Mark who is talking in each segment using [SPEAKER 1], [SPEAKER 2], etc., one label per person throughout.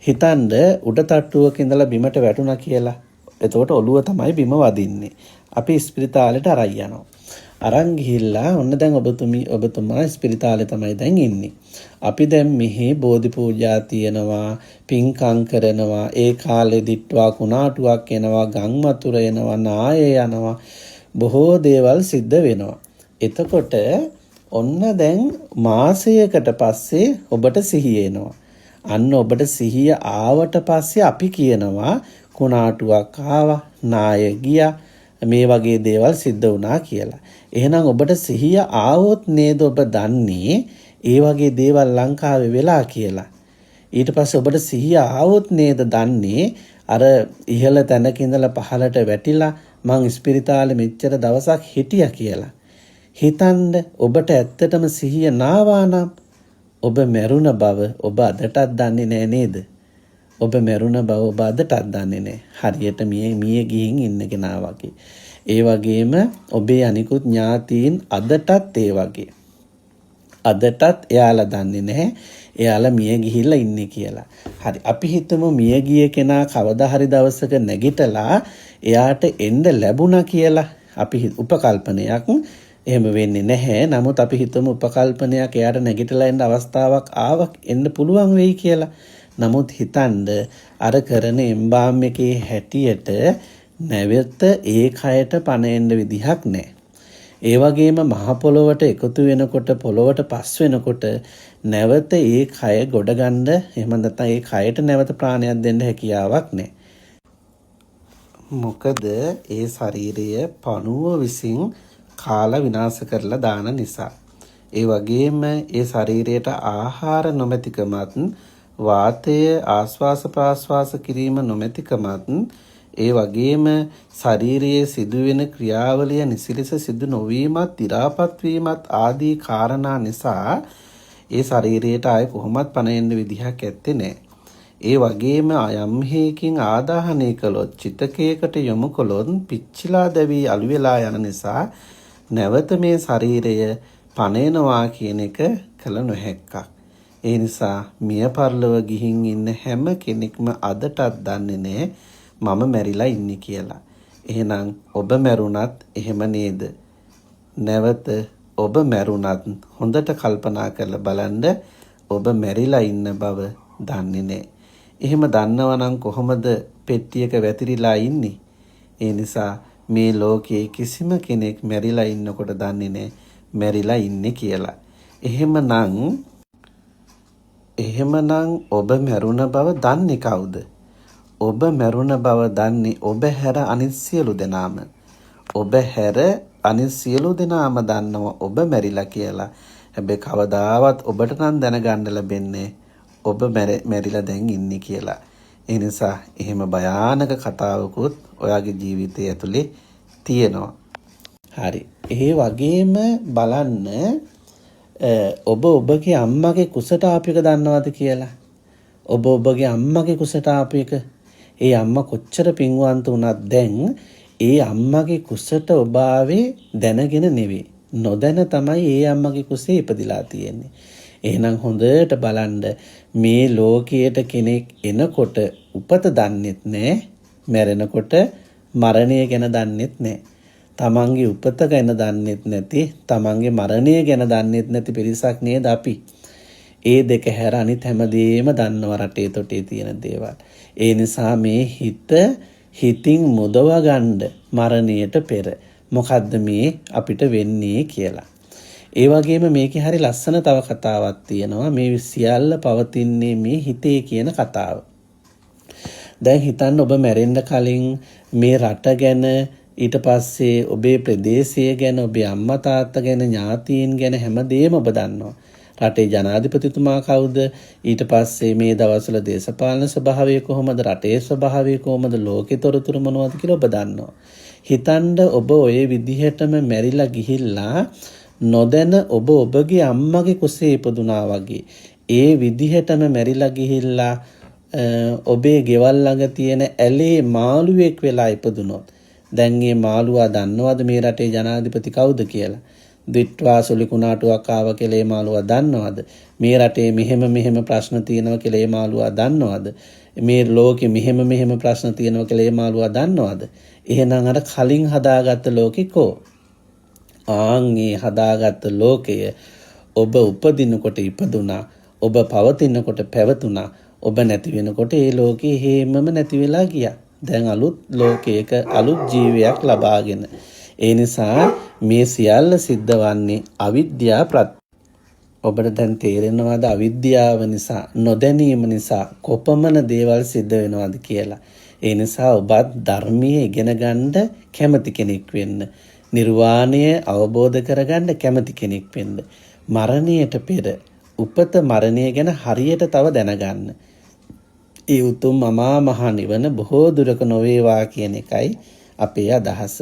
[SPEAKER 1] හිතන්න උඩ තට්ටුවක ඉඳලා බිමට වැටුණා කියලා. එතකොට ඔළුව තමයි බිම වදින්නේ. අපි ස්පිරිතාලෙට අරන් යනවා. අරන් ගිහිල්ලා ඔන්න දැන් ඔබතුමා ස්පිරිතාලේ තමයි දැන් ඉන්නේ. අපි දැන් මෙහි බෝධි පූජා තියනවා, පින්කම් කරනවා, ඒ කාලේ දිට්වා කුණාටුවක් එනවා, ගම් වතුර එනවා, නාය යනවා, බොහෝ දේවල් සිද්ධ වෙනවා. එතකොට ඔන්න දැන් මාසයකට පස්සේ ඔබට සිහිය එනවා. අන්න ඔබට සිහිය ආවට පස්සේ අපි කියනවා කුණාටුවක් ආවා, නාය ගියා, මේ වගේ දේවල් සිද්ධ වුණා කියලා. එහෙනම් ඔබට සිහිය ආවොත් නේද ඔබ දන්නේ ඒ වගේ දේවල් ලංකාවේ වෙලා කියලා. ඊට පස්සේ ඔබට සිහිය ආවොත් නේද දන්නේ අර ඉහළ තැනක ඉඳලා පහළට වැටිලා මං ස්පිරිතාලේ මෙච්චර දවසක් හිටියා කියලා. හිතන්න ඔබට ඇත්තටම සිහිය නාවා නම් ඔබ මැරුණ බව ඔබ අදටත් දන්නේ නැහැ නේද? ඔබ මැරුණ බව ඔබ අදටත් දන්නේ නැහැ. හරියට මිය ගිහින් ඉන්න කෙනා වගේ. ඒ වගේම ඔබේ අනිකුත් ඥාතීන් අදටත් ඒ වගේ. අදටත් එයාලා දන්නේ නැහැ එයාලා මිය ගිහිල්ලා ඉන්නේ කියලා. හරි අපි හිතමු මිය ගිය කෙනා කවදා හරි දවසක නැගිටලා එයාට එන්න ලැබුණා කියලා. අපි උපකල්පනයක් එහෙම වෙන්නේ නැහැ. නමුත් අපි හිතමු උපකල්පනයක් එයාට නැගිටලා එන්න අවස්ථාවක් ආවක් එන්න පුළුවන් වෙයි කියලා. නමුත් හිතන්න අර කරන එම්බාම් එකේ හැටියට නැවත ඒ කයට පණ එන්න විදිහක් නැහැ. ඒ වගේම මහ පොළොවට එකතු වෙනකොට පොළොවට පස් වෙනකොට නැවත ඒ කය ගොඩ ගන්න එහෙම නැත්නම් ඒ කයට නැවත ප්‍රාණයක් දෙන්න හැකියාවක් නැහැ. මොකද ඒ ශරීරය පණුව විසින් කාලා විනාශ කරලා දාන නිසා. ඒ වගේම ඒ ශරීරයට ආහාර නොමැතිකමත් වාතය ආශ්වාස ප්‍රාශ්වාස කිරීම නොමැතිකමත් ඒ වගේම ශරීරයේ සිදුවෙන ක්‍රියාවලිය නිසිලෙස සිදු නොවීමත්, දි รา පත් වීමත් ආදී කාරණා නිසා ඒ ශරීරයට ආය කොහොමත් පණ එන්න විදිහක් ඇත්තේ නැහැ. ඒ වගේම යම් හේකින් ආදාහනය කළොත්, චිතකයකට යොමු කළොත් පිච්චිලා දැවි අළු වෙලා යන නිසා නැවත මේ ශරීරය පණ එනවා කියන එක කල නොහැක්කක්. ඒ නිසා මිය පරලොව ගිහින් ඉන්න හැම කෙනෙක්ම අදටත් දන්නේ නැහැ මම මැරිලා ඉන්නේ කියලා. එහෙනම් ඔබ මැරුණත් එහෙම නේද? නැවත ඔබ මැරුණත් හොඳට කල්පනා කරලා බලන්න ඔබ මැරිලා ඉන්න බව දන්නේ නැහැ. එහෙම දන්නවා නම් කොහොමද පෙට්ටියක වැතිරිලා ඉන්නේ? ඒ නිසා මේ ලෝකයේ කිසිම කෙනෙක් මැරිලා ඉන්නකොට දන්නේ නැහැ මැරිලා ඉන්නේ කියලා. එහෙමනම් ඔබ මැරුණ බව දන්නේ කවුද? ඔබ මැරුණ බව දන්නේ ඔබ හැර අනිත් සියලු දෙනාම. ඔබ හැර අනිත් සියලු දෙනාම දන්නවා ඔබ මැරිලා කියලා. හැබැයි කවදාවත් ඔබට නම් දැනගන්න ලැබෙන්නේ ඔබ මැරිලා දැන් ඉන්නේ කියලා. ඒ නිසා එහෙම භයානක කතාවකුත් ඔයාගේ ජීවිතය ඇතුලේ තියෙනවා. හරි. ඒ වගේම බලන්න ඔබ ඔබගේ අම්මගේ කුසට ආපු එක දන්නවද කියලා? ඔබ ඔබගේ අම්මගේ කුසට ආපු එක. ඒ අම්මා කොච්චර පින්වන්ත වුණත් දැන් ඒ අම්මගේ කුසට ඔබ ආවේ දැනගෙන නෙවෙයි. නොදැන තමයි ඒ අම්මගේ කුසේ ඉපදිලා තියෙන්නේ. එහෙනම් හොඳට බලන්න මේ ලෝකයට කෙනෙක් එනකොට උපත දන්නෙත් නැහැ, මැරෙනකොට මරණය ගැන දන්නෙත් නැහැ. තමන්ගේ උපත ගැන දන්නෙත් නැති, තමන්ගේ මරණය ගැන දන්නෙත් නැති පිරිසක් නේද අපි. ඒ දෙක හැර අනිත් හැමදේම දන්නව රටේ තොටේ තියෙන දේවල්. ඒ නිසා මේ හිතින් මුදව ගන්න මරණයට පෙර මොකද්ද මේ අපිට වෙන්නේ කියලා. ඒ වගේම මේකේ හරි ලස්සන තව කතාවක් තියෙනවා. මේ සියල්ල පවතින්නේ මේ හිතේ කියන කතාව. දැන් හිතන්න ඔබ මැරෙන්න කලින් මේ රට ගැන, ඊට පස්සේ ඔබේ ප්‍රදේශය ගැන, ඔබේ අම්මා තාත්තා ගැන, ඥාතීන් ගැන හැමදේම ඔබ දන්නවා. රටේ ජනාධිපතිතුමා කවුද? ඊට පස්සේ මේ දවස්වල දේශපාලන ස්වභාවය කොහොමද? රටේ ස්වභාවය කොහොමද? ලෝකේ තොරතුරු මොනවද කියලා ඔබ දන්නවා. හිතන්න ඔබ ඔය විදිහටම මැරිලා ගිහිල්ලා නොදැන ඔබ ඔබගේ අම්මගේ කුසේ ඉපදුනා වගේ ඒ විදිහටම මැරිලා ගිහිල්ලා ඔබේ ගෙවල් ළඟ තියෙන ඇලේ මාළුවෙක් වෙලා ඉපදුනොත් දැන් මේ මාළුවා දන්නවද මේ රටේ ජනාධිපති කවුද කියලා? දිට්වා සොලි කුණාටුවක් ආව කියලා මේ මාළුවා දන්නවද? මේ රටේ මෙහෙම ප්‍රශ්න තියෙනවා කියලා ඒ මාළුවා දන්නවද? මේ ලෝකෙ මෙහෙම ප්‍රශ්න තියෙනවා කියලා ඒ මාළුවා දන්නවද? එහෙනම් අර කලින් හදාගත්ත ලෝකෙ කෝ? ආන්ගේ හදාගත්ත ලෝකය ඔබ උපදිනකොට ඉපදුනා, ඔබ පවතිනකොට පැවතුනා, ඔබ නැති වෙනකොට ඒ ලෝකේ හේමම නැති වෙලා ගියා. දැන් අලුත් ලෝකයක අලුත් ජීවියක් ලබාගෙන. ඒ නිසා මේ සියල්ල සිද්ධ වන්නේ අවිද්‍යා ප්‍රත්‍ය. ඔබට දැන් තේරෙනවද අවිද්‍යාව නිසා, නොදැනීම නිසා කොපමණ දේවල් සිද්ධ වෙනවද කියලා? ඒ නිසා ඔබත් ධර්මයේ ඉගෙන ගන්න කැමති කෙනෙක් වෙන්න. නිර්වාණය අවබෝධ කරගන්න කැමති කෙනෙක් වෙන්න. මරණයට පෙර උපත මරණය ගැන හරියට තව දැනගන්න. ඒ උතුම් අමා මහ නිවන බොහෝ දුරක නොවේවා කියන එකයි අපේ අදහස.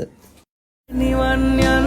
[SPEAKER 1] නිවන්